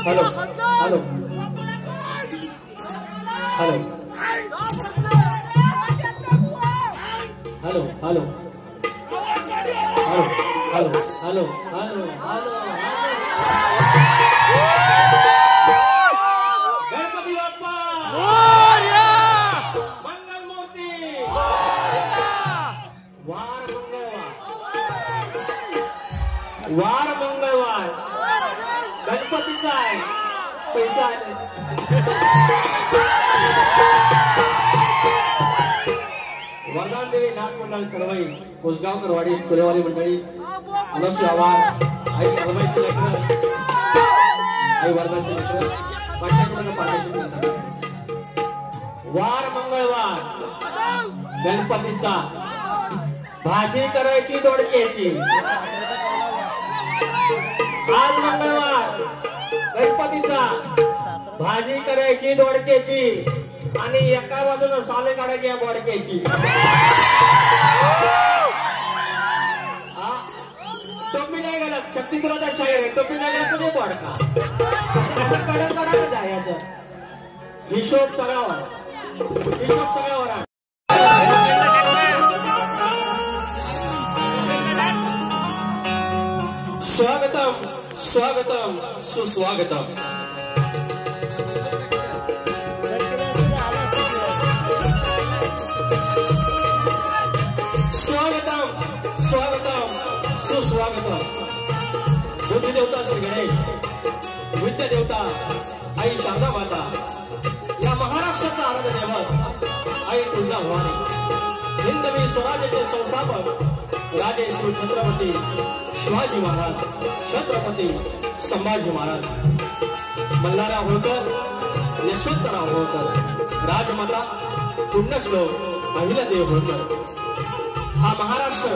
Hello hello hello hello hello hello hello hello hello hello Ganpati Bappa Morya Mangal Murti वार मंगळवार गणपतीचा आहे पैसा आले वरदान देवी नाच मंडळ कडवई कोसगाव करवाडी तुलेवाडी मंडळी मनस्वी आवार आई सलमाईची लेकरं आई वरदानची लेकरं पाठ्याकडून पार्टिसिपेट करतात वार मंगळवार गणपतीचा भाजी करायची दोडक्याची आज मंगळवार गणपतीचा भाजी करायची दोडक्याची आणि एका बाजूला साले काढायची या बोडक्याची टोपी नाही घालत शक्ती तुला शाहीर आहे टोपी नाही घालत तुझे बोडका असं कडक कडक जायचं हिशोब सगळा वरा स्वागतम स्वागतम सुस्वागतम स्वागतम स्वागतम सुस्वागतम बुद्धी देवता श्री गणेश विद्या देवता आई शारदा माता या महाराष्ट्राचा आराध्य दैवत आई तुळजा भवानी हिंदवी स्वराज्याचे संस्थापक राजे श्री छत्रपती शिवाजी महाराज छत्रपती संभाजी महाराज मल्हारराव होळकर यशवंतराव होळकर राजमाता पुण्यश्लोक अहिल्यादेवी होळकर हा महाराष्ट्र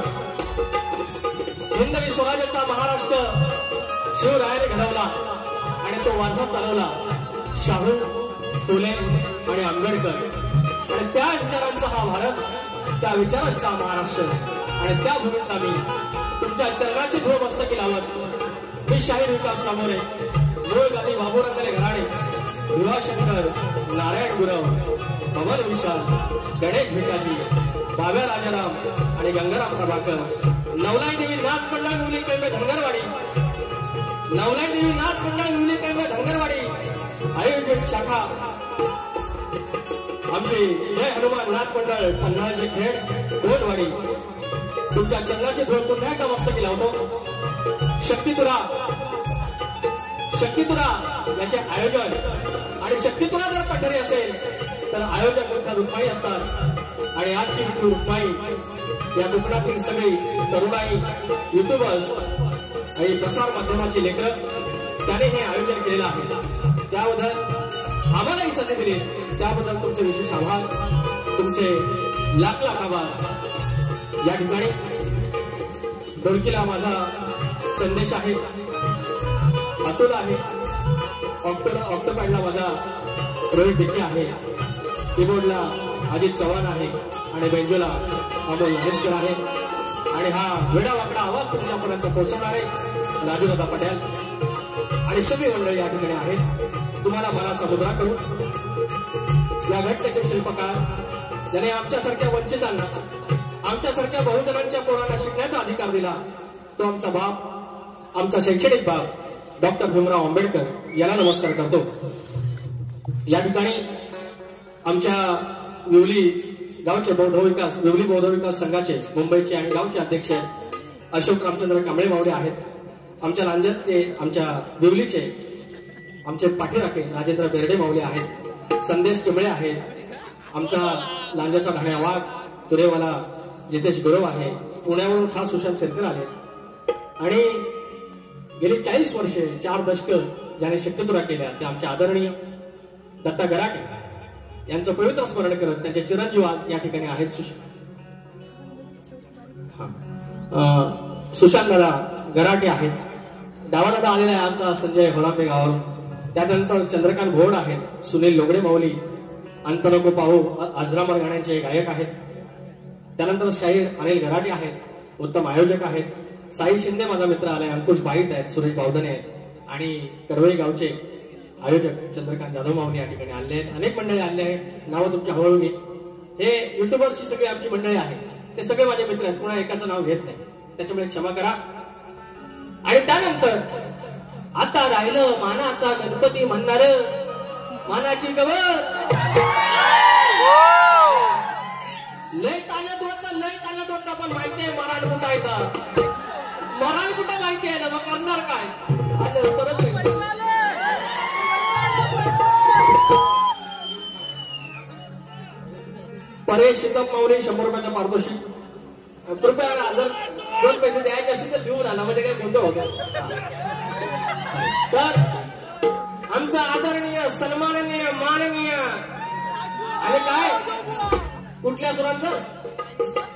हिंदवी स्वराज्याचा महाराष्ट्र शिवरायाने घडवला आणि तो वारसा चालवला शाहू, फुले आणि आंबेडकर, आणि त्या विचारांचा हा भारत, त्या विचारांचा महाराष्ट्र, आणि त्या भूमीत आम्ही तुमच्या चरणाची धूळ मस्तकी लावत मी शाहीर विकास नामोरे, मूळ गावी बाबूरांगले घराणे, युवाशंकर, नारायण गुरव, पवन विशाल, गणेश भिकाजी, बाब्या राजाराम आणि गंगाराम प्रभाकर, नवलाई देवी नाथ मंडळ मुली केंद्र धनगरवाडी, नवलाई देवी नाथ मंडळ मुली केंद्र धनगरवाडी आयोजित शाखा आमचे जय हनुमान नाथ मंडळ पन्हाळचे खेड गोटवाडी तुमच्या चंद्राचे धूळ पुन्हा एकदा मस्तकी लावतो. शक्तितुरा याचे आयोजन, आणि शक्तितुरा जर पंढरी असेल तर आयोजक विठ्ठल रुक्माई असतात, आणि आजची विठ्ठल रुक्माई या कोकणातील सगळी तरुणाई, युट्यूबर्स आणि प्रसार माध्यमाची लेकरं त्याने हे आयोजन केलेलं आहे. त्याबद्दल आम्हालाही संधी दिली, त्याबद्दल तुमचे विशेष आभार, तुमचे लाख लाख आभार. या ठिकाणी डोळकीला माझा संदेश आहे, अतुल आहे, ऑक्टोपॅडला माझा रोहित डिके आहे, कीबोर्डला अजित चव्हाण आहे, आणि बेंजोला अमोल नागेशकर आहे, आणि हा वेडा वाकडा आवाज तुमच्यापर्यंत पोहोचवणारे राजूदादा पटेल आणि सगळी मंडळी या ठिकाणी आहेत. तुम्हाला मनाचा मुद्रा करून या घटनेचे शिल्पकार ज्याने आमच्यासारख्या वंचितांना, आमच्यासारख्या बहुजनांच्या पोरांना शिकण्याचा अधिकार दिला, तो आमचा बाप, आमचा शैक्षणिक बाप डॉक्टर भीमराव आंबेडकर याला नमस्कार करतो. या ठिकाणी आमच्या विवली गावचे विवली बौद्ध विकास संघाचे मुंबईचे आणि गावचे अध्यक्ष अशोक रामचंद्र कांबळे मावडे आहेत. आमच्या लांजातले, आमच्या विवलीचे आमचे पाठीराखे राजेंद्र बेर्डे मावले आहेत, संदेश किमळे आहेत, आमचा लांजाचा ढाण्या वाघ तुरेवाला जितेश गुरव आहे, पुण्यावरून खास सुशांत शेरकर आहेत, आणि गेली 40 वर्षे 4 दशक ज्याने शक्तितुरा केल्या ते आमचे आदरणीय दत्ता गराटे यांचं पवित्र स्मरण करत त्यांचे चिरंजीव आज या ठिकाणी आहेत. सुशांत दादा गराटे आहेत, डावा दादा आलेला आहे आमचा संजय होलापे गावावरून, त्यानंतर चंद्रकांत भोड आहेत, सुनील लोगडे माऊली, अंतनको पाहू आजरामर गाण्यांचे गायक आहेत, त्यानंतर शाहीर अनिल गराटे आहेत, उत्तम आयोजक आहेत, साई शिंदे माझा मित्र आलाय, अंकुश बाईत आहेत, सुरेश बावधने आहेत, आणि कडवई गावचे आयोजक चंद्रकांत जाधव मावली या ठिकाणी आले आहेत. अनेक मंडळी आले आहेत, नावं तुमची हळूहळू घे. हे युट्यूबरची सगळी आमची मंडळी आहे, ते सगळे माझे मित्र आहेत, कोणा एकाचं नाव घेत नाही, त्याच्यामुळे क्षमा करा. आणि त्यानंतर आता राहिलं मानाचा गणपती म्हणणार, मानाची गवर लय ताणत होता पण माहितीये मराठ कुठं येतं, मराठ कुठं माहिती आहे ना, मग करणार काय आलं परत परेश शीतम माऊली 100 रुपयाचा पारितोषिक. कृपया जर 2 पैसे द्यायचे असतील तर घेऊन आला, म्हणजे काय गोंधळ होतो. तर आमचा आदरणीय सन्माननीय माननीय आणि काय कुठल्या सुरांचं,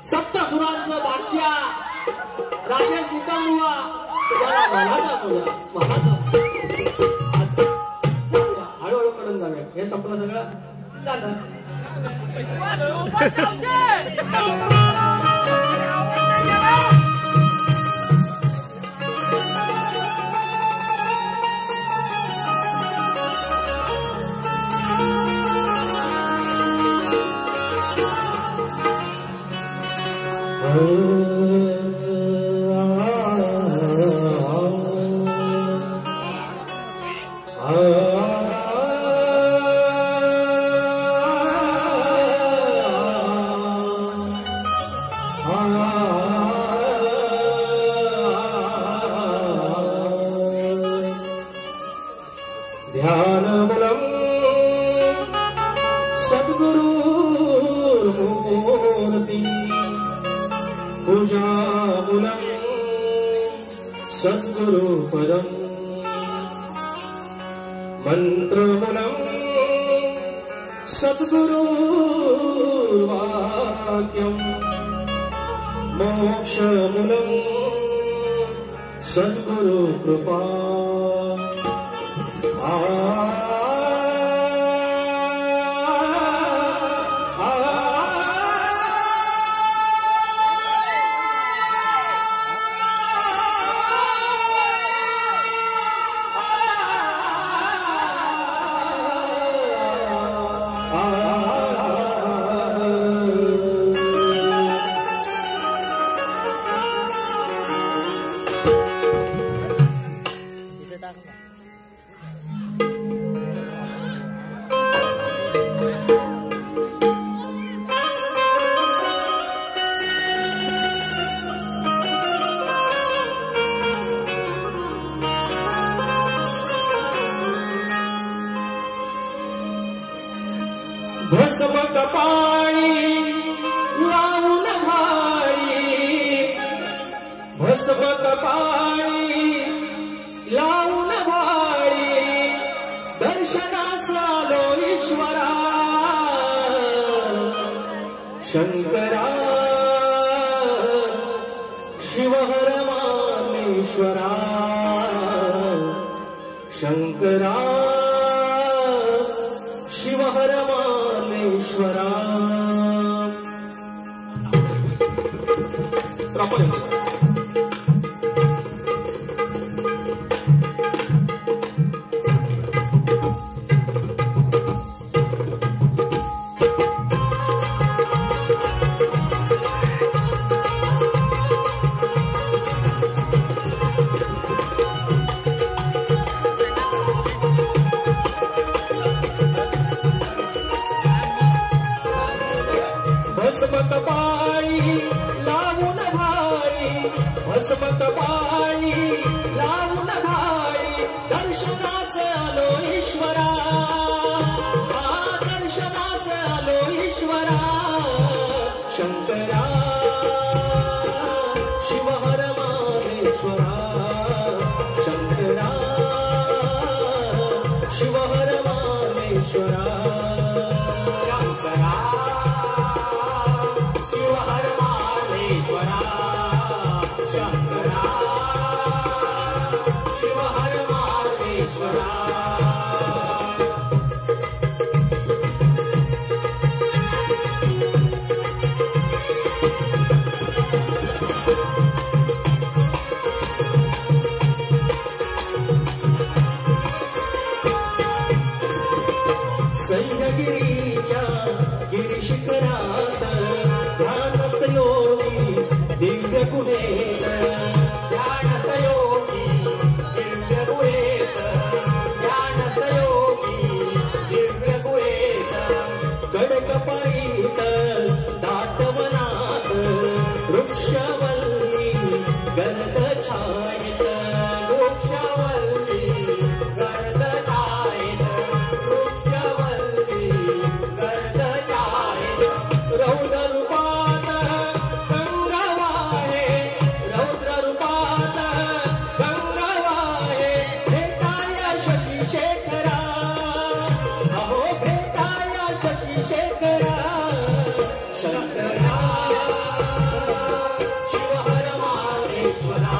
सप्तसुरांचं बादशाह राजेश निकमबुवा, त्याला हळूहळू कडून जाऊया. हे संपलं सगळं झालं. ध्यानमूलम सद्गुरु मूर्ति, पूजामूलम सद्गुरु पदम, मंत्रमूलम सद्गुरु वाक्यम, मोक्षमूलम सद्गुरु कृपा, भस्म कपाळी लावून भारी, भस्म कपाळी लावून भारी, दर्शनास आलो ईश्वरा शंकरा शिवहर मामेश्वरा शंकरा शिवहर मामेश्वरा। भस्म कपाळी लावून भारी, भस्म कपाळी लावून भारी, दर्शनास आलो ईश्वरा दर्शनास आलो ईश्वरा शंकरा शिवहर मामेश्वरा शंकरा शिवहर मामेश्वरा शंकरा शिवहर मामेश्वरा शंकरा शिवहर मामेश्वरा। सह्यागिरीच्या गिरिशिखरात ध्यानस्थ योगी दिव्य गुहेत ध्यानस्थ योगी दिव्य गुहेत ध्यानस्थ योगी दिव्य गुहेत गडकपाळीत दाटवनात वृक्षवल्ली गर्द छायेत वृक्षवल्ली गर्द छायेत वृक्षवल्ली गर्द छायेत रौद्र रूपात गंगावाहे रौद्र रूपात गंगावाहे भेटाया शशी शेखरा अहो भेटाया शशी शेखरा शंकरा शिवहर मामेश्वरा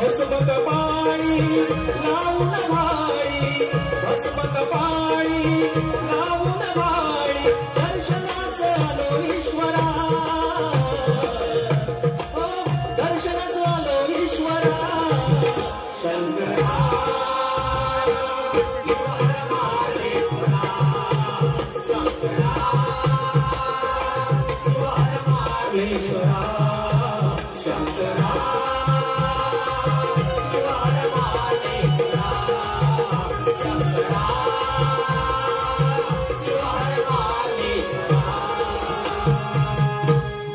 भस्मक पाणी लावून भाळी भस्मक पाणी लावून भाळी दर्शनास आलो ईश्वरा दर्शनास आलो ईश्वरा शंकरा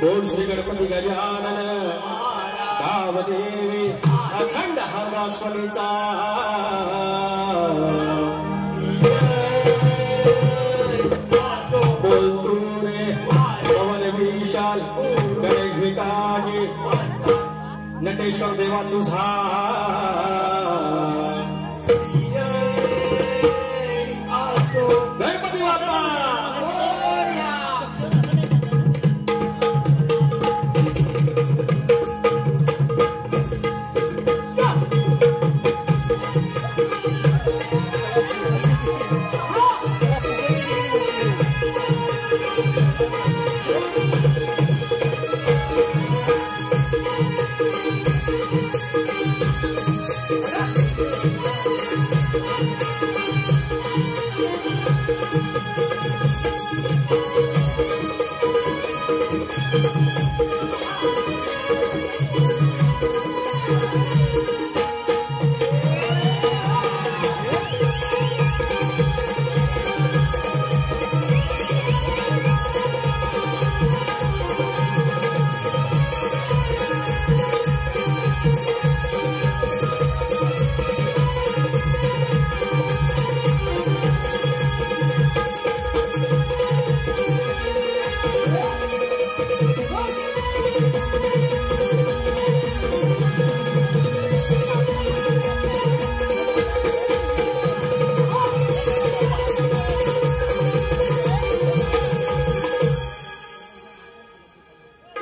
बोल श्री गणपती गजानन गावदेवी अखंड हरदाश्वनीचा बोल तू रे पवन विशाल गणेश भिकाजी नटेश्वर देवा तुझा गणपती बाप्पा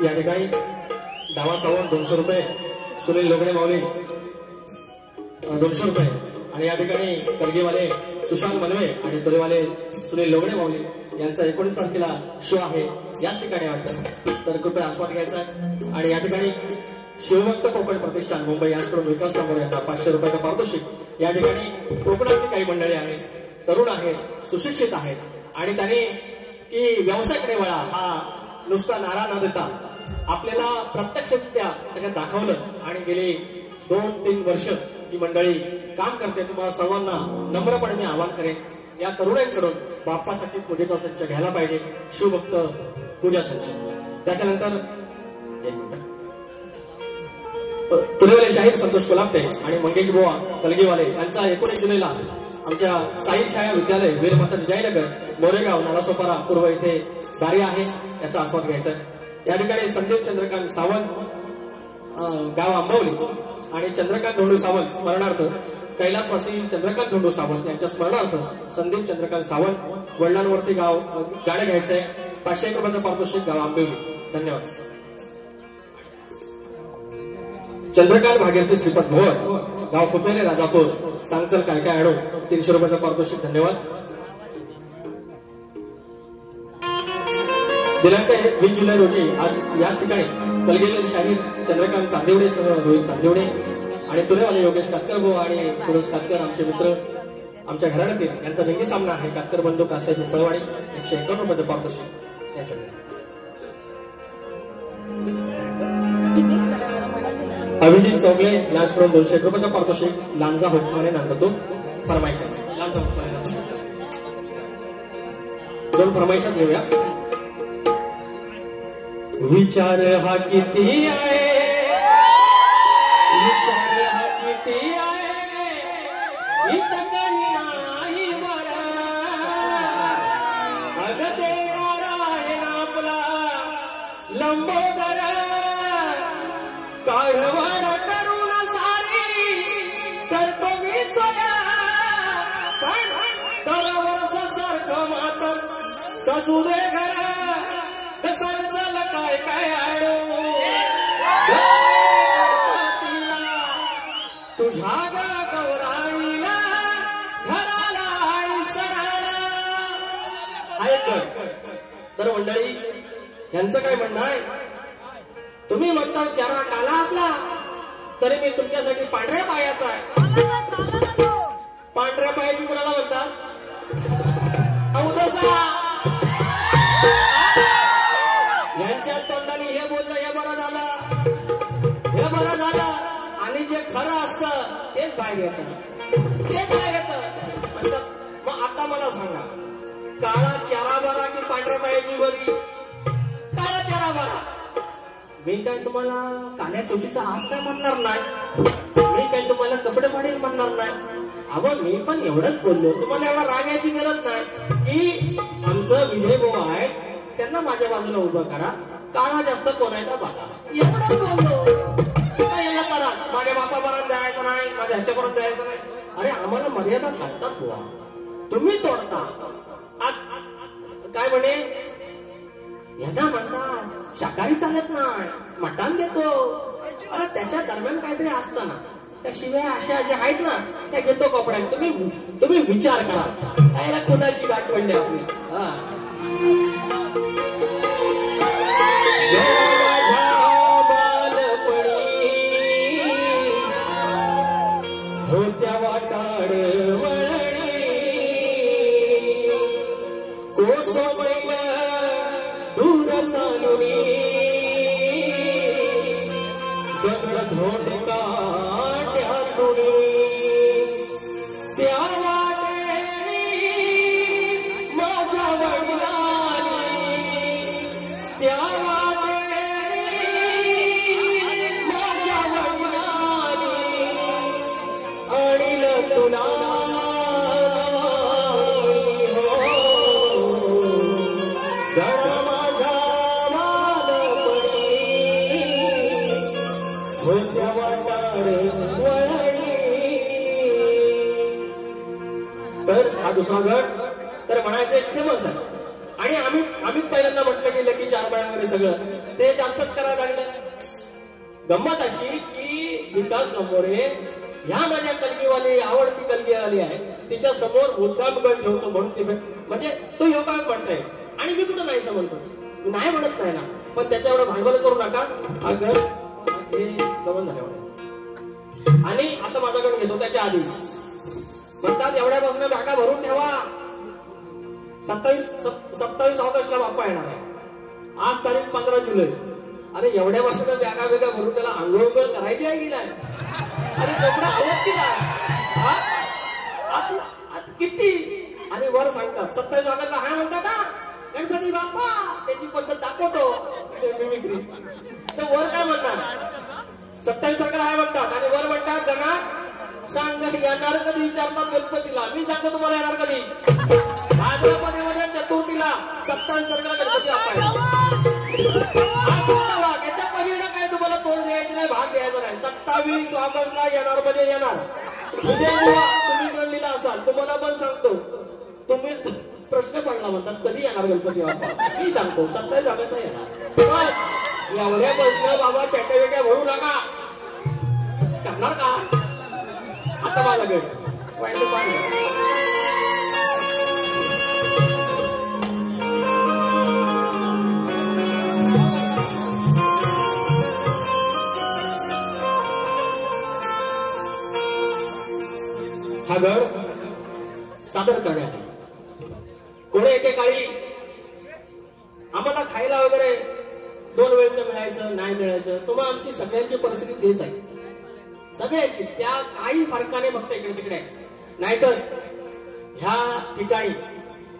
या ठिकाणी डावा सावंत 200 रुपये सुनील लोगडे माऊली 200 रुपये आणि या ठिकाणी कलगीवाले सुशांत मनवे आणि तुरेवाले सुनील लोगडे माऊली यांचा 19 तारखेला शो आहे याच ठिकाणी वाटतं तर कृपया आस्वाद घ्यायचा आहे आणि या ठिकाणी शिवभक्त कोकण प्रतिष्ठान मुंबई याचकडून विकास कांबोरे यांना 500 रुपयाचं पारितोषिक या ठिकाणी कोकणातली काही मंडळी आहेत तरुण आहेत सुशिक्षित आहेत आणि त्यांनी की व्यवसायाकडे वळा हा नुसता नारा न देता आपल्याला प्रत्यक्षरित्या त्याच्यात दाखवलं आणि गेली 2-3 वर्ष जी मंडळी काम करते तुम्हाला सर्वांना नम्रपणे मी आवाहन करेन या तरुणांकडून बाप्पासाठी पूजेचा संच घ्यायला पाहिजे शिवभक्त पूजा संच त्याच्यानंतर तुरेवाले शाहीर संतोष कोल्हापटे आणि मंगेश बुवा कलगीवाले यांचा 19 जुलैला आमच्या साई छाया विद्यालय वीरमाता जयनगर मोरेगाव नालासोपारा पूर्व इथे बारी आहे याचा आस्वाद घ्यायचा आहे या ठिकाणी संदीप चंद्रकांत सावंत गाव आंबवली आणि चंद्रकांत धोंडू सावंत स्मरणार्थ कैलासवासी चंद्रकांत धोंडू सावंत यांच्या स्मरणार्थ संदीप चंद्रकांत सावंत वडिलांवरती गाव गाणं घ्यायचं आहे 500 रुपयाचं पारितोषिक गाव आंबवली धन्यवाद चंद्रकांत भागीरथी श्रीपत भोर गाव फुतेरे राजापूर सांगचल काय काय आडो 300 रुपयाचं पारितोषिक धन्यवाद दिनांक 20 जुलै रोजी आज याच ठिकाणी कलगीवाले शाहीर चंद्रकांत चांदेवडे सह रोहित चांदेवडे आणि तुरेवाले योगेश कातकर भाऊ आणि सुरेश कातकर आमचे मित्र आमच्या घराण्यातील यांचा जंगी सामना आहे कातकर बंधू कासाहेब पिंपळवाडी 151 रुपयाचं पारितोषिक यांच्याकडे अभिजित चौगले याचकडून 201 रुपयाचं पारितोषिक लांजा हुकमाने नांदतो फरमाईश लांजा हुकमाने 2 फरमाईशात घेऊया विचार हा किती आहे विचार हा किती आहे इतकही नाही बरा अग देणारा आहे ना आपला लंबोदर काढवाड करून सारी करतो मी सोया पण तर वर्ष सारखं मात्र सजू दे घरा सांगचाल काय काय आडो तुझ्या गौराईला घराला आणि सणाला ऐक तर मंडळी यांचं काय म्हणणं आहे तुम्ही म्हणता चेहरा काला असला तरी मी तुमच्यासाठी पांढऱ्या पायाचा आहे पांढऱ्या पायाची कुणाला म्हणतात अवदसा यांच्या तोंडाने हे बोललं हे बरं झालं आणि जे खरं असतं तेच बाहेर येतं मग आता मला सांगा काळा चेहरा बरा की पांढऱ्या पायाची बरी काळा चेहरा बरा मी काय तुम्हाला काल्या चोचीचा आज काय म्हणणार नाही मी काय तुम्हाला कपडे फाडील म्हणणार नाही अगं मी पण एवढंच बोललो तुम्हाला एवढा राग यायची गरज नाही की आमचं विजय भाऊ आहे त्यांना माझ्या बाजूला उभं करा काळा जास्त कोण आहे का बघा एवढंच बोललो याला करा माझ्या बापापर्यंत जायचं नाही माझ्या ह्याच्यापर्यंत जायचं नाही अरे आम्हाला मर्यादा लागतात बुवा तुम्ही तोडता काय म्हणे यांना म्हणतात शाकाहारी चालत नाही मटण देतो अरे त्याच्या दरम्यान काहीतरी असतं ना त्या शिवाय अशा ज्या आहेत ना त्या घेतो कपड्यात तुम्ही विचार करा याला कोणाशी गाठ पडली आपली होत्या वाटाड वळणी कोसमैल दूर चालुनी गगधोट काट्यातुनी त्या वाटेनी माझ्या वडिलांनी त्या वाटेनी माझ्या वडिलांनी आणील तुला दुसरा गट तर म्हणायचं फेमस आहे आणि आम्ही पहिल्यांदा म्हटलं की लकी चार बाय वगैरे सगळं ते जास्तच करायला लागलं गंमत अशी की विकास नंबोरे ह्या माझ्या कलगीवाली आवडती कलगीवाली आहे तिच्या समोर मुद्दाम गट ठेवतो म्हणून ती म्हणजे तो योगा म्हणतोय आणि मी कुठं नाही समजतो नाही म्हणत नाही ना पण त्याच्या एवढं भांडवल करू नका हा गट हे गमन झाल्यावर आणि आता माझा गट घेतो त्याच्या आधी म्हणतात एवढ्यापासून बॅगा भरून ठेवा 27 ऑगस्टला बाप्पा येणार आहे आज तारीख 15 जुलै अरे एवढ्यापासून बॅगा भरून त्याला आंघोळ करायची आहे की नाही अरे कपडा आवडतीला किती आणि वर सांगतात 27 ऑगस्टला हाय म्हणतात ना गणपती बाप्पा त्याची पद्धत दाखवतो मिमिक्री तर वर काय म्हणतात 27 तारखेला हाय म्हणतात आणि वर म्हणतात गणात सांग येणार कधी विचारतात गणपतीला मी सांगतो तुम्हाला येणार कधी भाद्रपदामध्ये चतुर्थीला 27 तारखेला गणपती बाप्पा याच्या पलीकडे काय तुम्हाला तोड द्यायची नाही भाग द्यायचा नाही 27 ऑगस्टला येणार म्हणजे येणार विजय बुवा तुम्ही गणलेला असाल तुम्हाला पण सांगतो तुम्ही प्रश्न पडला म्हणतात कधी येणार गणपती बाप्पा मी सांगतो 27 ऑगस्टला येणार पण एवढ्या प्रश्न बाबा टॅक्या वेट्या भरू नका करणार का आता मला वेळ हा गड सादर करण्यात आला कोणी एकेकाळी आम्हाला खायला वगैरे 2 वेळचं मिळायचं नाही मिळायचं तुम्हाला आमची सगळ्यांची परिस्थिती तेच आहे सगळ्यांची त्या काही फरकाने फक्त इकडे तिकडे आहे नाहीतर ह्या ठिकाणी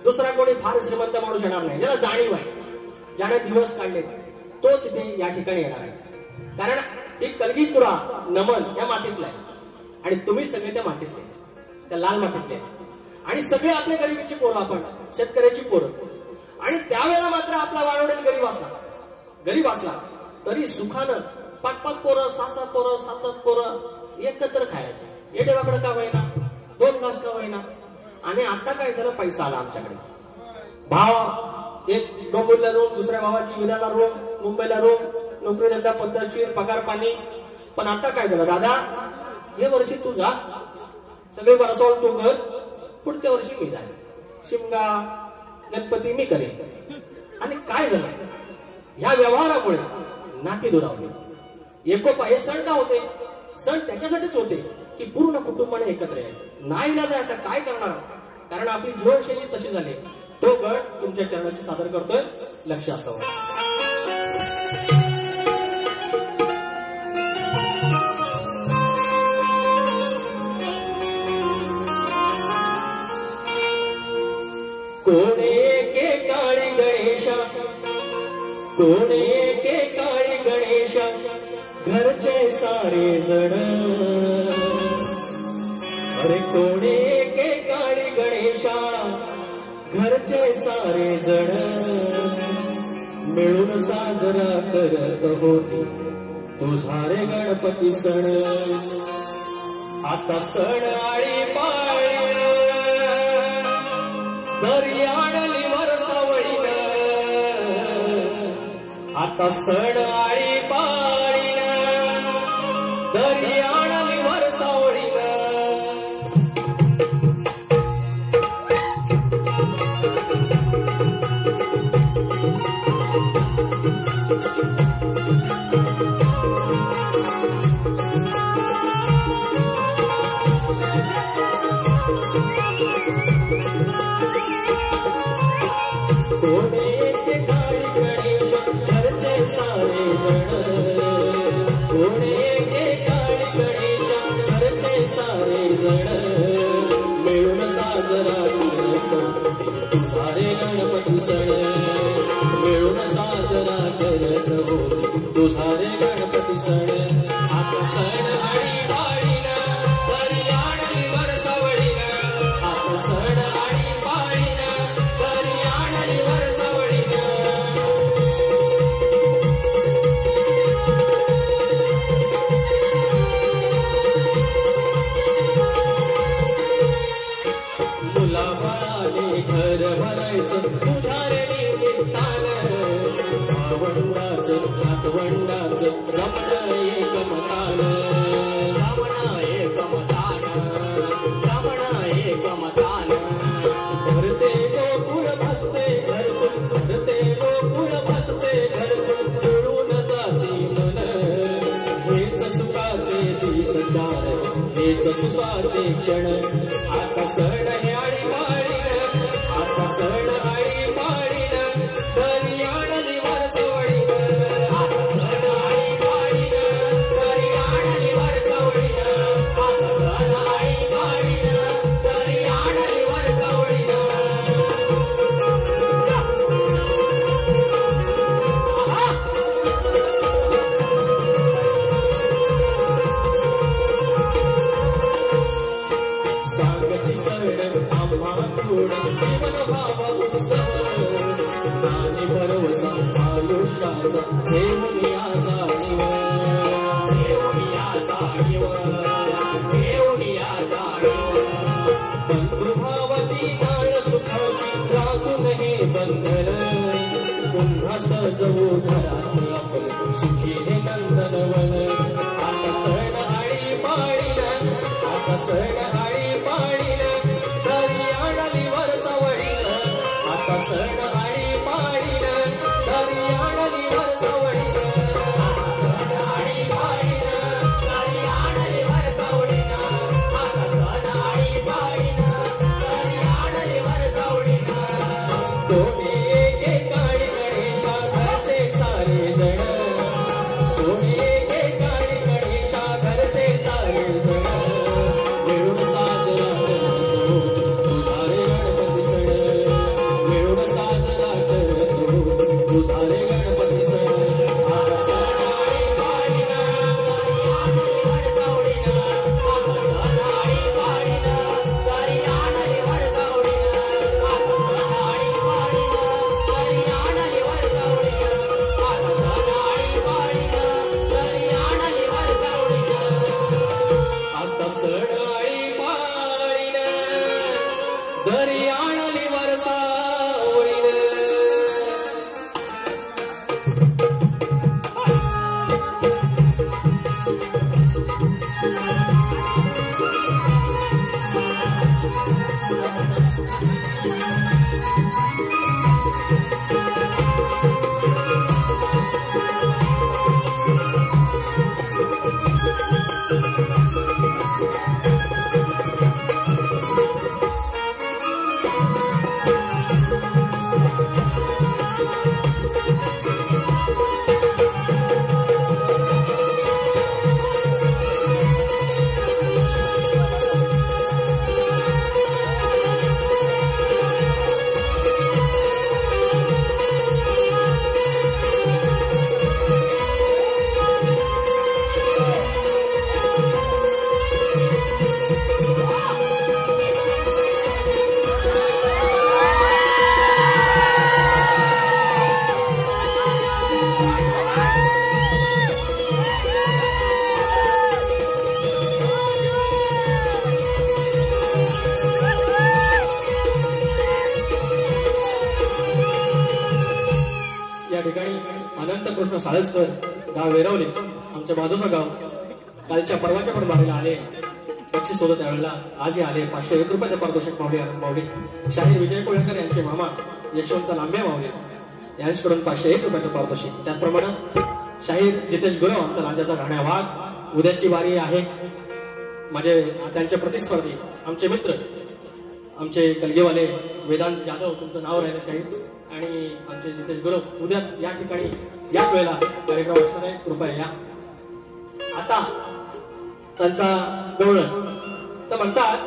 दुसरा कोणी फार श्रीमंत माणूस येणार नाही ज्याला जाणीव आहे ज्याने दिवस काढले तोच इथे या ठिकाणी येणार आहे कारण ही कलगीतुरा नमन या मातीतला आहे आणि तुम्ही सगळे त्या मातीतले त्या लाल मातीतले आणि सगळे आपल्या गरिबीची पोरं आपण शेतकऱ्याची पोरं आणि त्यावेळेला मात्र आपला वाढवडेल गरीब असला तरी सुखानं 5-5 पोरं 6-6 पोरं 7-7 पोरं एकत्र खायचं हे देवाकडे का होईना 2 घास का होईना आणि आता काय झालं पैसा आला आमच्याकडे भाव एक डोंबिवलीला रूम दुसऱ्या भावाची विद्याला रूम मुंबईला रूम नोकरी धंदा पद्धतशीर पगार पाणी पण आता काय झालं दादा हे वर्षी तू जा, सगळे बरसवळ तू कर, पुढच्या वर्षी मी जाईन, शिमगा गणपती मी करेन. आणि काय झालं, या व्यवहारामुळे नाती दुरावली. एकोपा हे सण का होते, सण त्याच्यासाठीच होते की पूर्ण कुटुंबाने एकत्र यायचं. नाही ना आता काय करणार, कारण आपली जीवनशैलीच तशी झाली. तो गण तुमच्या चरणाशी सादर करतोय, लक्ष असावं. कोणे के काळी गणेशा, कोणे के काळी गणेशा, घरचे सारे जण. अरे कोणे के काळी गणेशा, घरचे सारे जण, मिळून साजरा करत होती तुझा रे गणपती सण. आता सण आळी पाळी दरी आणली वरसावळीन. आता सण आळी पाळी दरी आणली वरसावळीन. कोणे के काळी गणेश, घरचे सारे जण. कोणे के काळी गणेश, घरचे सारे जण, मिळून साजरा करत तुझा रे गणपती सण. मिळून साजरा करत होती तुझा रे गणपती सण. आता सण आणि पाळीन दरी आणली वरसावळीन. आता सण आणि पाळीन दरी आणली वरसावळीन. मुलाबाळाने घर भरायचं तुझ्या रे निमित्तानं. भावंडाचं नातवंडाचं जमणं एकमतानं. जमणं एकमतानं, जमणं एकमतानं. भरते गोकुळ भसते घरकुल, भरते गोकुळ भसते घरकुल, जुळून जाती मन. हेच सुखाचे दिस चार, हेच सुखाचे क्षण. आता सण हे आळी पाळीन, आता सण आळी पाळीन दरी आणली वरसावळीन. आता सण आळी पाळीन दरी आणली वरसावळीन. आता सण आळी पाळीन दरी आणली वरसावळीन. सांगती सण आम्हा गोड जीवन भावा उत्सव. नानी भरवसा आयुष्याचा देऊनिया जाणीव. देऊनिया जाणीव, देऊनिया जाणीव. बंधुभावाची नाळ सुखाची राखून हे बंधन. पुन्हा सजवू घरात आपलं सुखी हे नंदनवन. आता सण आळी पाळीन, आता सण आळी पाळीन दरी आणली वरसावळीन. आता सण आळी पाळीन दरी आणली वरसावळीन. आता सण आळी पाळीन दरी आणली वरसावळीन. आता सण आळी पाळीन दरी आणली वरसावळीन. कोणे के काळी गणेशा, घरचे सारे जण. कोणे के काळी गणेशा, घरचे सारे जण, मिळून साजरा करत तुझा रे गणपती सण. मिळून साजरा करत तुझा रे गणपती सण. आता सण आळी पाळीन दरी आणली वरसावळीन. आता सण आळी पाळीन दरी आणली वरसावळीन. आता सण आळी पाळीन दरी आणली वरसावळीन. आता सण आळी पाळीन दरी आणली वरसावळीन. आता सण आळी पाळीन दरी आणली वरसावळीन. कृष्ण साळसकर गाव वेरवले आमच्या बाजूचं गाव कालच्या परवाच्या पण बारीला आले बक्षीस होतं त्यावेळेला आजही आले 501 रुपयाचे पारितोषिक मावले आनंद मावले शाहीर विजय कोळेकर यांचे मामा यशवंत लांबे मावले यांच्याकडून 501 रुपयाचं पारितोषिक त्याचप्रमाणे शाहीर जितेश गुरव आमचा लांजाचा घाण्या वाघ उद्याची वारी आहे माझे त्यांचे प्रतिस्पर्धी आमचे मित्र आमचे कलगेवाले वेदांत जाधव तुमचं नाव राहिलं शाहीर आणि आमचे जितेश गुरव उद्याच या ठिकाणी याच वेळेला कार्यक्रम असणार आहे कृपया या आता त्यांचा गवळण तर म्हणतात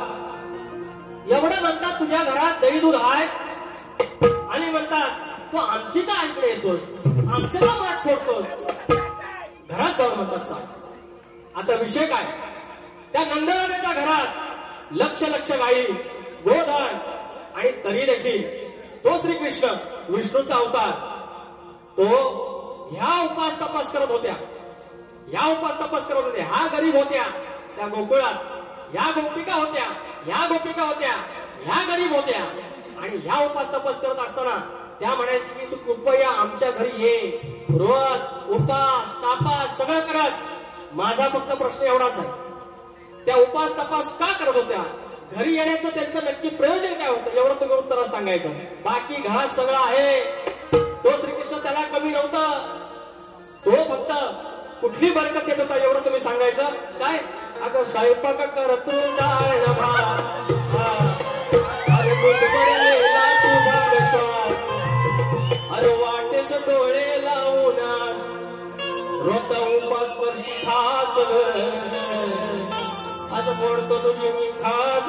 एवढं म्हणतात तुझ्या घरात दही दूध आहे आणि म्हणतात तू आमची का ऐकले येतोस आमचे का माठ फोडतोस घरात जाऊन म्हणतात सांग आता विषय काय त्या नंदराजाच्या घरात लक्ष लक्ष गाई गोधन आणि तरी देखील तो श्रीकृष्ण विष्णूचा अवतार तो ह्या उपास तपास करत होत्या हा गरीब होत्या त्या गोकुळात या गोपिका होत्या ह्या गरीब होत्या आणि ह्या उपास तपास करत असताना त्या म्हणायची की तू कृपया आमच्या घरी ये रोज उपास तापास सगळं करत माझा फक्त प्रश्न एवढाच आहे त्या उपास तपास का करत होत्या घरी येण्याचं त्यांचं नक्की प्रयोजन काय होतं एवढं तुम्ही उत्तर सांगायचं बाकी घरात सगळं आहे तो श्रीकृष्ण त्याला कमी नव्हतं तो फक्त कुठली बरकत येत होता एवढं तुम्ही सांगायचं काय अगं स्वयंपाक करत डाळ अरे गुदमरलेला तुझा विश्वास अरे वाटेस डोळे लावून रोत उपास वर्षी खास आज मोडतो तुझी मी खास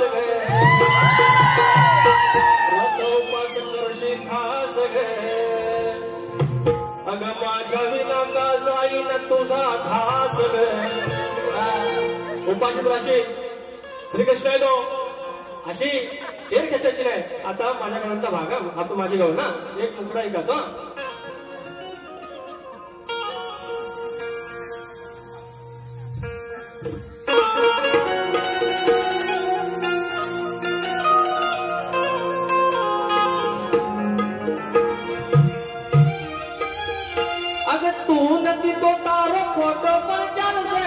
रोत उपास वर्षी खास अगं माझ्या विना का जाईन तुझा घास उपाशीच राशी श्रीकृष्ण आहे तो अशी ढेर खेचायची नाही आता माझ्या घरांचा भाग हा तू माझी गाव ना एक मुकडा आहे का तो फोटो पर चल से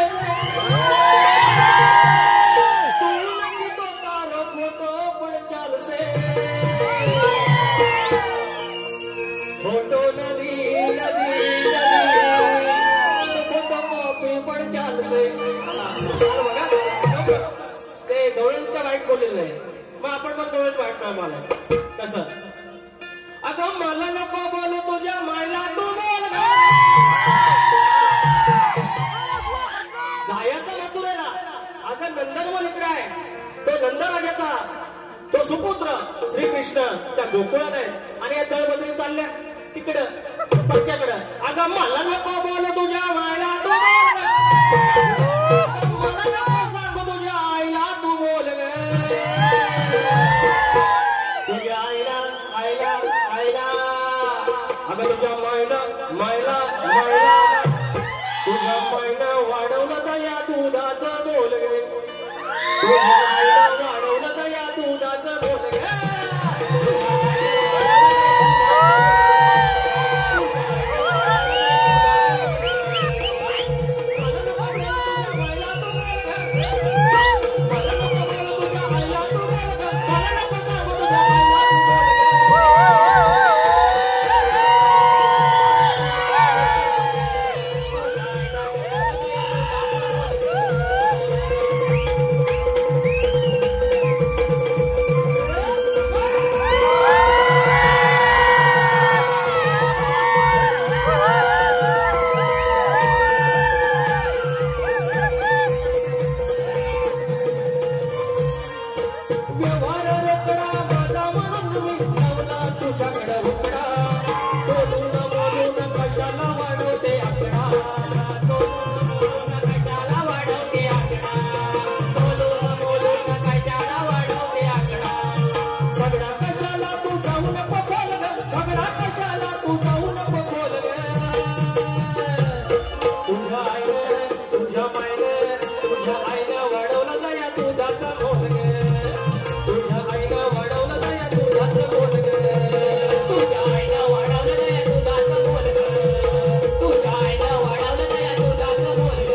तू नहीं तो तारो फोटो पर चल से फोटो नदी नदी नदी फोटो कॉपी पर चल से बघा ते गवळीच्या वाईट बोललेलं आहे मग आपण पण गवळीत वाईट नाही मालायचं कसं अगं मला नको बोलू तुझ्या मायला तू बोल जायचं मथुरेला आता नंदनवन इकडे आहे तो नंदराजाचा तो सुपुत्र श्रीकृष्ण त्या गोकुळात आहे आणि या दळबद्री चालल्या तिकडं परक्याकडं अगं मला नको बोल तुझ्या मायला तू बोल मला नको सांग तुझ्या आईला तू बोल तुझ्या आईला आईला आईला अगं तुझ्या मायला मायला मायला तुझ्या मायला वाढवलं दया दुधाचं बोल गे तुझ्या आईला वाढवलं दया दुधाचं बोल गे तुझ्याकडे उकडा बोलून बोलून कशाला वाढवते आकडा कशाला वाढवते आकडा बोलून बोलून कशाला वाढवते आकडा झगडा कशाला तू जाऊ नको खोल ग झगडा कशाला तू जाऊ नको खोल ग तुझ्या आईनं वाढवला जाया दुधाचा मोल ग तुझ्या आईनं वाढवलं जाया दुधाचं मोल ग तुझ्या आईनं वाढवलं जाया दुधाचं मोल ग तुझ्या आईनं वाढवलं जाया दुधाचं मोल ग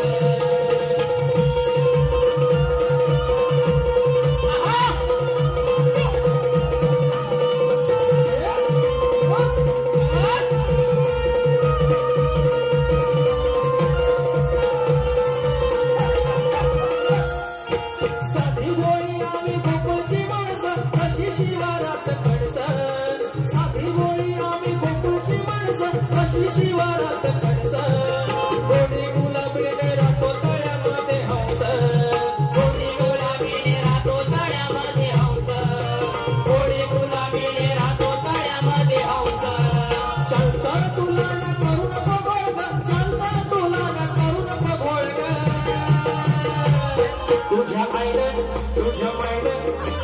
साधी गोळी आम्ही गोकुळची माणसं अशी शिवारात खडसं साधी गोळी आम्ही गोकुळची माणसं अशी शिवारात खडसं गोडी गुलाबीने राहतो तळ्यामध्ये हंस गोडी गुलाबीने राहतो तळ्यामध्ये हंस गोडी गुलाबीने राहतो तळ्यामध्ये हंस चांदर तुला न करू नको गोळ ग चांदर तुला न करू नको गोळ ग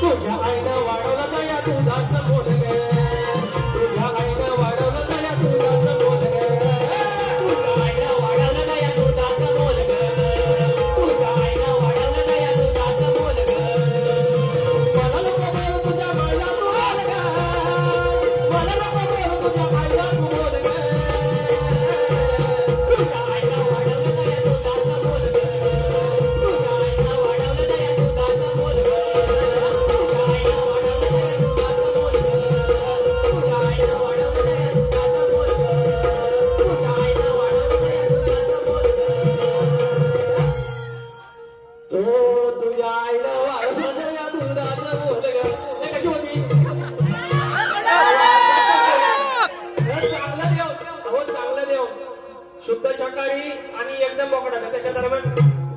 तुझ्या आईनं वाढवलं दया दुधाचं मोल ग तुझ्या आईनं वाढवलं दया दुधाचं मोल ग तुझ्या आईनं वाढवलं दया दुधाचं मोल ग तुझ्या आईनं वाढवलं दया दुधाचं मोल ग मला नको बोल तुझ्या आईला तू बोल ग मला नको बोल तुझ्या आईला तू बोल ग तुझ्या आईनं वाढवलं दया दुधाचं मोल ग तुझ्या आईनं वाढवलं दया दुधाचं मोल ग शुद्ध शाकाहारी आणि एकदम बोकडा त्याच्या दरम्यान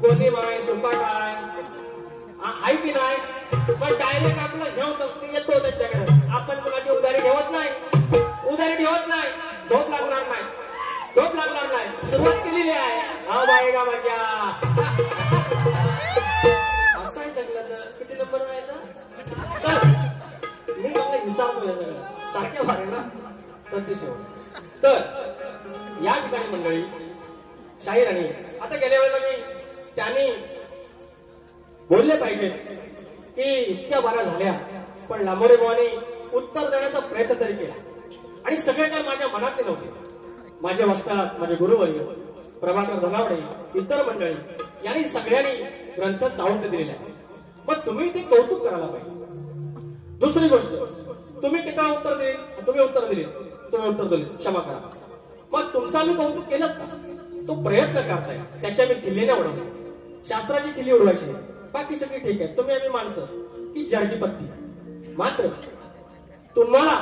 गोली माय सुंबाट आहे की नाही पण डायरेक्ट आपलं घेऊन येतो त्यांच्याकडे आपण कुणाची उधारी ठेवत नाही झोप लागणार नाही सुरुवात केलेली आहे हा बाई का माझ्या असं आहे सगळं तर किती नंबर राहायचा तर मी मला विचारतो या सगळं सारख्या भारे ना 37 तर या ठिकाणी मंडळी शाहीर आणि आता गेल्या वेळेला मी त्यांनी बोलले पाहिजे की इतक्या बारा झाल्या पण लांबोरे बुवांनी उत्तर देण्याचा प्रयत्न तरी केला आणि सगळे जण माझ्या मनातले नव्हते माझे वस्ताद माझे गुरुवर्य प्रभाकर धनावडे इतर मंडळी यांनी सगळ्यांनी ग्रंथ चावून दिलेले आहे पण तुम्ही ते कौतुक करायला पाहिजे दुसरी गोष्ट तुम्ही किती उत्तर दिले तुम्ही उत्तर दिले क्षमा करा मग तुमचा मी कौतुक केलं का तो प्रयत्न करताय त्याच्या मी खिल्ली नाही उडवली शास्त्राची खिल्ली उडवायची बाकी सगळी ठीक आहे तुम्ही आम्ही माणसं की जडगी पत्ती मात्र तुम्हाला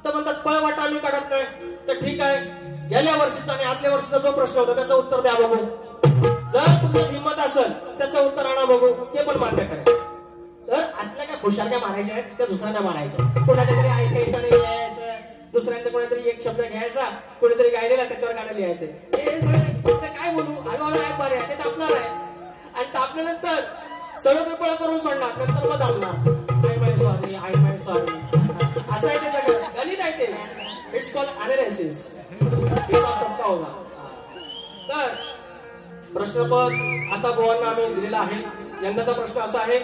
तर म्हणतात पळवाटा आम्ही काढत नाही तर ठीक आहे गेल्या वर्षीचा आणि आदल्या वर्षीचा जो प्रश्न होता त्याचं उत्तर द्या बघू जर तुमची हिंमत असेल त्याचं उत्तर आणा बघू ते पण मान्य करा तर असल्या काय फुशारक्या मारायच्या आहेत त्या दुसऱ्यांना मारायच्या कोणाच्या तरी ऐकायचं नाही लिहायचं दुसऱ्यांचा कोणीतरी एक शब्द घ्यायचा कोणीतरी गायलेला त्याच्यावर गाणं लिहायचं हे सगळे काय बोलू हळूहळू आहे बरे ते तापणार आहे आणि तापल्यानंतर सगळं पेपळ करून सोडणार नंतर मग दामणार आय माय सॉरी असं आहे ते सगळं गणित आहे ते इट्स कॉल्ड अनालिसिस होगा तर प्रश्नपद आता बुवांना आम्ही दिलेला आहे यंदाचा प्रश्न असा आहे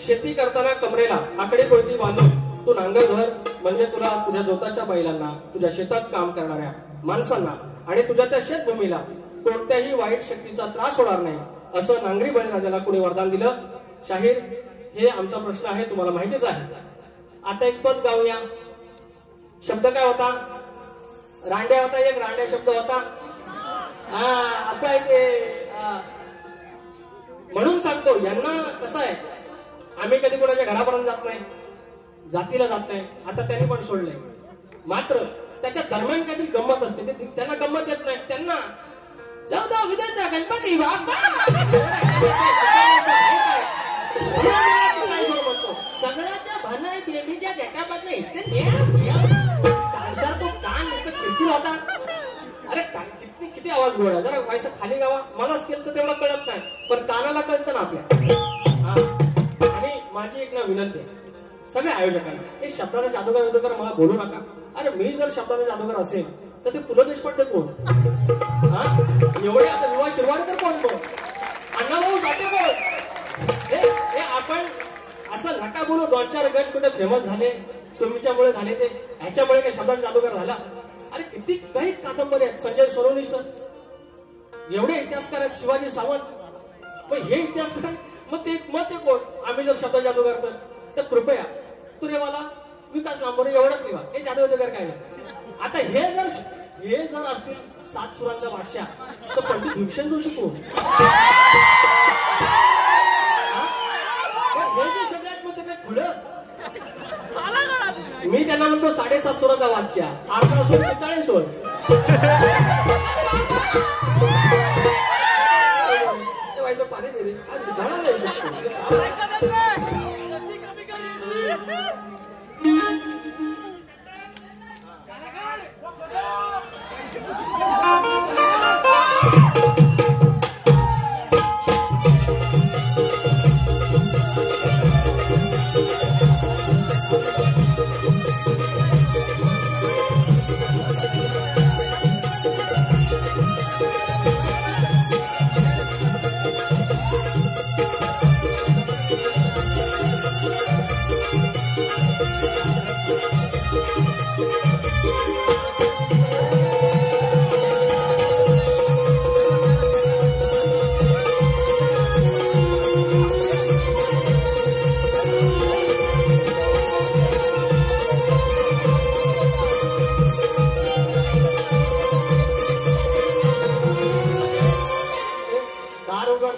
शेती करताना कमरेला आकडे कोणती बांधून तू नांगर धर म्हणजे तुला तुझ्या जोताच्या बैलांना तुझ्या शेतात काम करणाऱ्या माणसांना आणि तुझ्या त्या शेतभूमीला कोणत्याही वाईट शक्तीचा त्रास होणार नाही असं नांगरी बळीराजाला कुणी वरदान दिलं शाहीर हे आमचा प्रश्न आहे तुम्हाला माहितीच आहे आता एक पद गाऊया शब्द काय होता रांड्या होता एक रांड्या शब्द होता असं आहे ते म्हणून सांगतो यांना कसं आहे आम्ही कधी कोणाच्या घरापर्यंत जात नाही जातीला जात नाही आता त्यांनी पण सोडलंय मात्र त्याच्या दरम्यान काहीतरी गंमत असते ते त्यांना गंमत येत नाही त्यांना जाऊ विद्याचा गणपती सगळ्याच्या भाना बेबीच्या जटापात नाही आवाज गोड आहे, जरा व्हायचं खाली गावा. मला स्केलचं तेवढं कळत नाही, पण कानाला कळतं ना आपल्या. आणि माझी एक ना विनंती आहे सगळ्या आयोजकांना, हे शब्दाचा जादूगार मला बोलू नका. अरे मी जर शब्दाचा जादूगार असेल तर ते पु ल देशपांडे कोण? एवढे आता विवाह शिरवाडे तर कोण? अण्णाभाऊ साठे कोण? हे आपण असं नका बोलू. 2-4 गण कुठे फेमस झाले तुमच्यामुळे झाले, ते ह्याच्यामुळे काय शब्दाचा जादूगार झाला? अरे किती काही कादंबरी आहेत. संजय सोनवणे सर एवढे इतिहासकार आहेत, शिवाजी सावंत. मग हे इतिहासकार मग ते कोण? आम्ही जर शब्द जादूगार तर कृपया तुरेवाला विकास लांबोरे एवढंच लिहा, हे जादूगार काय नाही. आता हे जर असतील 7 सुरांचा बादशाह तर पंडित भीमसेन जोशी कोण? हे सगळ्यात मग काय खुलं. मी त्यांना म्हणतो 7.5 सुरांचा बादशाह, 18 सूर 40 सूर. व्हायचं पाणी दे रे, आज घाला नाही शकतो.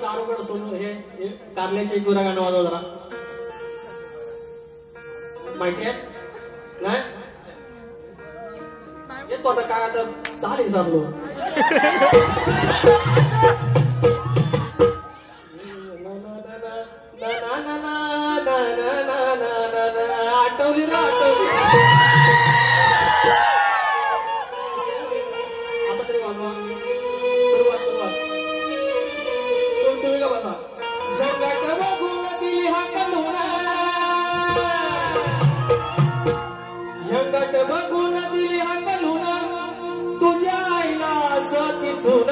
दारोगड सोनू हे कारल्याचे एक गाणं वाजवा जरा. माहिती आहे नाही येतो आता काय आता चालेल सांगलो. आठवली ना आठवली. आता तरी वाजवा. सुरुवात तुम्ही का बसा. जगात बघून दिली हा कलुना, जगात बघून दिली हा कलुना, तुझ्या आईला असं तिथून.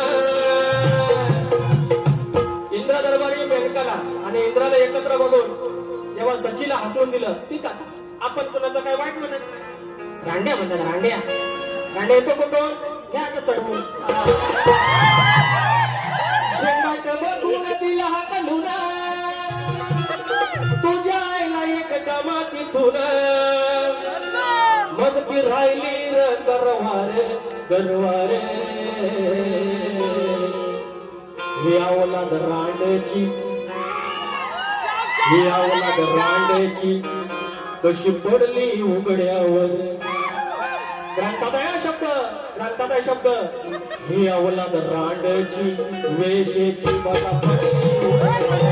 इंद्र दरबारी मेनकाला आणि इंद्राला एकत्र बघून जेव्हा सचीला हाकलून दिलं, ती कथा आपण कोणाचं काय वाईट म्हणत नाही. रांड्या म्हणतात, रांड्या रांड्या येतो कुठून घ्या आता चढवून. जगात बघून दिला हा कलुना, तुझ्या आईला एकदम तिथून. मग ती राहिली र गरवारे गरवारे, ही अवलाद रांडची, ही अवलाद रांडची कशी पडली उघड्यावर. ग्रंथात आहे शब्द, ग्रंथात आहे शब्द. ही अवलाद रांडची वेशेची बघा पडली उघड्यावर.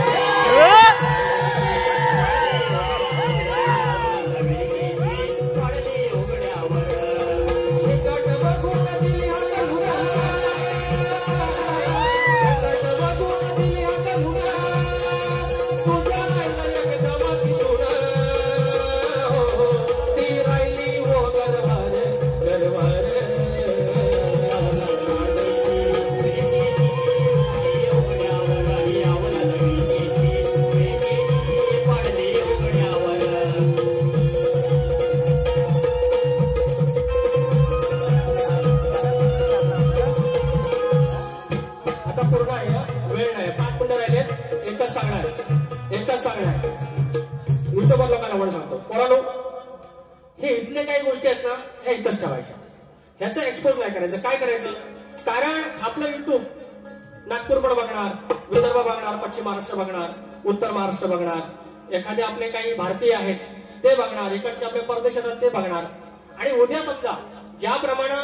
युट्यूबर लोकांना म्हणून सांगतो, पोरांनो हे इथले काही गोष्टी आहेत ना, हे इथंच ठेवायच्या. ह्याचं एक्सपोज नाही करायचं. काय करायचं, कारण आपलं युट्यूब नागपूर पण बघणार, विदर्भ बघणार, पश्चिम महाराष्ट्र बघणार, उत्तर महाराष्ट्र बघणार, एखादे आपले काही भारतीय आहेत ते बघणार, इकडचे आपले परदेशात ते बघणार. आणि उद्या समजा ज्याप्रमाणे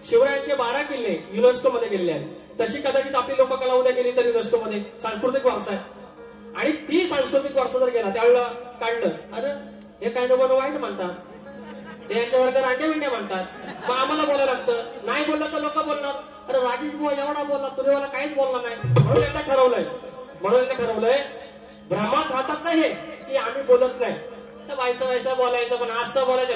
शिवरायांचे 12 किल्ले युनेस्को मध्ये गेलेले आहेत, तशी कदाचित आपली लोककला उद्या गेली तर युनेस्को मध्ये सांस्कृतिक वारसा आहे. आणि ती सांस्कृतिक वारसा जर गेला त्यावेळेला काढलं, अरे हे काय नको वाईट म्हणतात, हे यांच्यासारखं रांडे बिंडे म्हणतात, मग आम्हाला बोलायला लागतं. नाही बोललं तर लोक बोलणार अरे राजेश बुवा एवढा बोलला तुझ्यावाला काहीच बोलला नाही. म्हणून यांना ठरवलंय भ्रमात राहतात नाही हे की आम्ही बोलत नाही तर वायसा बोलायचं पण असं बोलायचं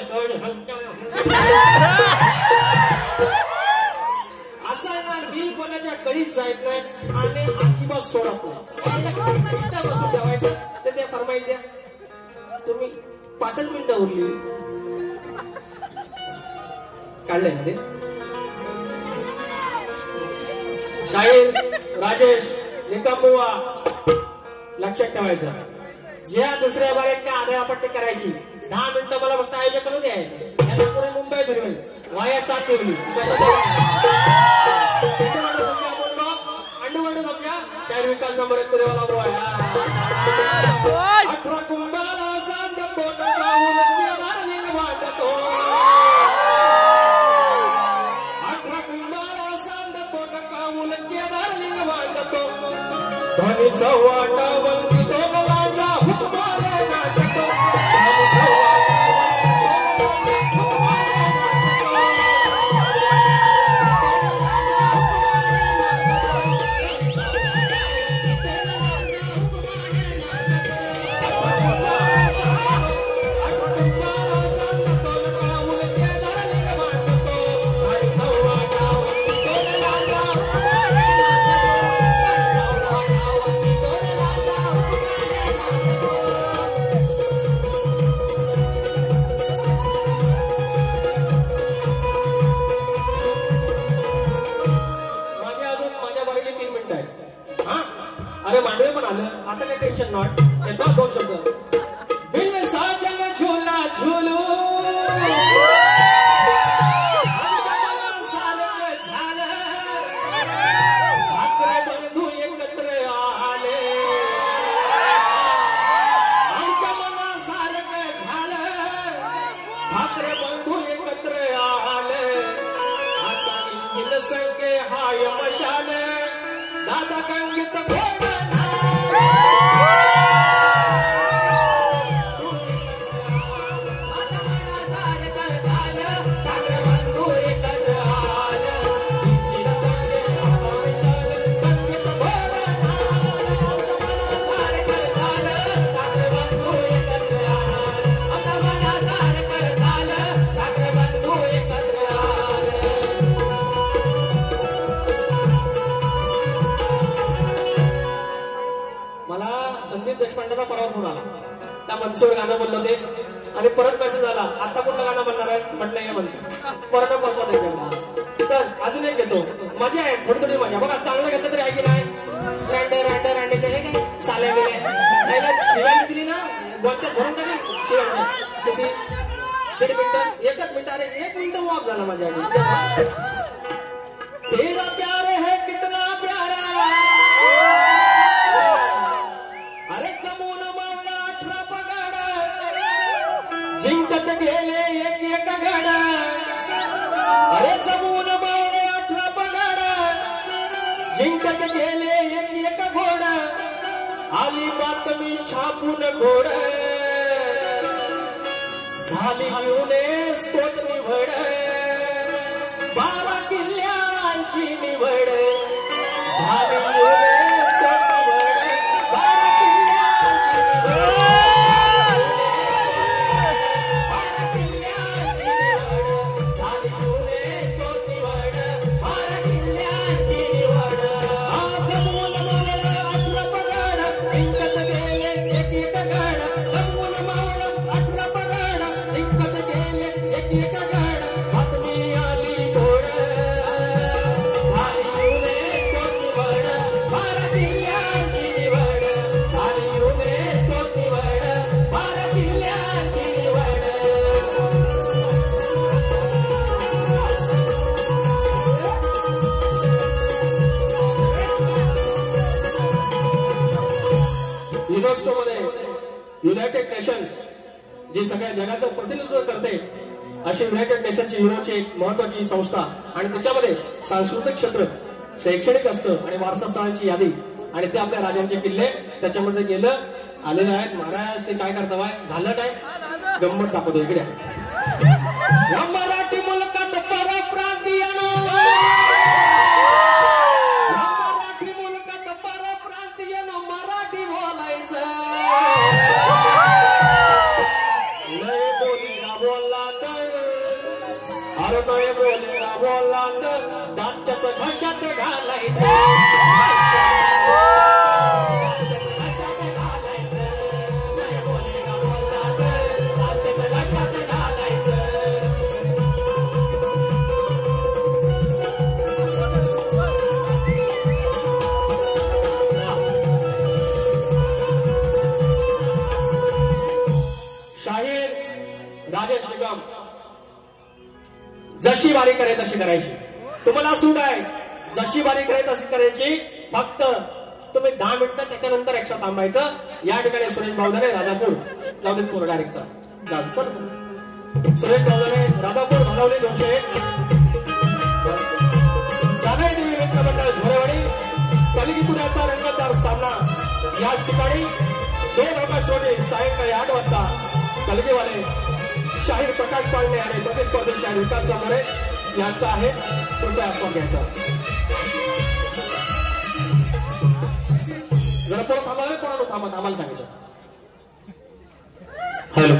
असं आहे ना. मी कोणाच्या कडीच जायत नाही आणि अजिबात सोडत नाही. बसून ठेवायचं ते फरमाईश द्या. तुम्ही 5 मिनिटं उरली काढलंय ना ते शाहीर राजेश निकमबुवा लक्षात ठेवायचं. ज्या दुसऱ्या बारेत काय आदळापट्टी करायची 10 मिनिटं मला फक्त आयोजक करून द्यायचं. त्यांना पुढे मुंबई फिरवेल वाया 7 ठेवली कसं अंडू समजा शाहीर विकास नंबर 1 तुरेवाला ब्रो आहे. 18 कुंभाला सांगतो नकावून दारलिंग वाटतो. 18 कुंभाला सांगतो नकावून दारलिंग वाटतो. धनीचा वाटा वंदितो माझ्या हुकमाने नाचतो. अरे मांडवे पण आलं आता काही टेन्शन नॉट. येतो 2 शब्द. बिन साजन झुला झुलू आमच्या मनासारखं झालं. भाकरे बंधू एकत्र आले. आमच्या मनासारखं झालं. भाकरे बंधू एकत्र आले. आता इंजिन संख्ये हाय मशाल दादा कंगित घोड संदीप देशपांडेचा परवा फोन आला. त्या मनसेवर गाणं बोललो ते आणि परत मेसेज आला आता कुठलं गाणं म्हणणार आहे म्हटलं हे म्हणतो परत पोचवा त्यांना. तर अजून एक घेतो. मजा आहे थोडी मजा बघा. चांगलं घेतलं तरी आहे की नाही. रांडे हे काय साल्या गेले शिवायला दिली ना बोलत्यात भरून टाकेल शिवाय किती 1.5 मिनिटं 1 मिनिट. अरे 1 मिनिट वाप झाला माझ्या. तेरा प्यार है कितना प्यारा. अरे चमून मावळा 18 पगाड जिंकत गेले एक गड. अरे चमून मावळे 18 पगाड जिंकत गेले एक घोड. आली बातमी छापून घोड झाली युनेस्कोत निवड. 12 किल्ल्यांची निवड झाली युनेस्कोत निवड. 12 किल्ल्यांची निवड झाली युनेस्कोत निवड. 12 किल्ल्यांची निवड. आज मूल मावळ 18 पगाड जिंकत गेले एक गड. मूल मावळ 18 पगाड जिंकत गेले एक गड. बातमी आली घोड झाली युनेस्कोत निवड. 12 किल्ल्यांची निवड झाली युनेस्कोत निवड. 12 किल्ल्यांची निवड. युनेस्को मध्ये युनायटेड नेशन्स जी सगळ्या जगाचं प्रतिनिधित्व करते अशी युनायटेड नेशनची युरोची एक महत्वाची संस्था आणि त्याच्यामध्ये सांस्कृतिक क्षेत्र शैक्षणिक असतं आणि वारसा स्थळांची यादी आणि ते आपल्या राजांचे किल्ले त्याच्यामध्ये गेलं आलेलं आहेत. महाराज ते काय करता झालं काय गंमत दाखवतो इकडे. मराठी मुलकात परप्रांतीयानो बोलात दात त्याचं घशात घालायचं शाहीर राजेश निगम जशी बारी करे तशी करायची तुम्हाला सूट आहे जशी बारी करे तशी करायची फक्त तुम्ही 10 मिनिटं त्याच्यानंतर एक्स्ट्रा थांबायचं या ठिकाणी सुरेश भावदाने राजापूर जाऊदपूर डायरेक्टचा सुरेश भावदाने राजापूर भागावली 201 जानाई देवी मित्र मंडळ झोरेवाडी कलिंगपुराचा रंगतदार सामना याच ठिकाणी 2 ऑगस्ट रोजी सायंकाळी 8 वाजता कलगीवाले शाहीर प्रकाश पाळणे आणि प्रतिस्पर्धी शाहीर विकास लांबरे यांचा आहे कृपया आस्वाद घ्यायचा जरा परत थांबा कोणाला थांबा आम्हाला सांगितलं हॅलो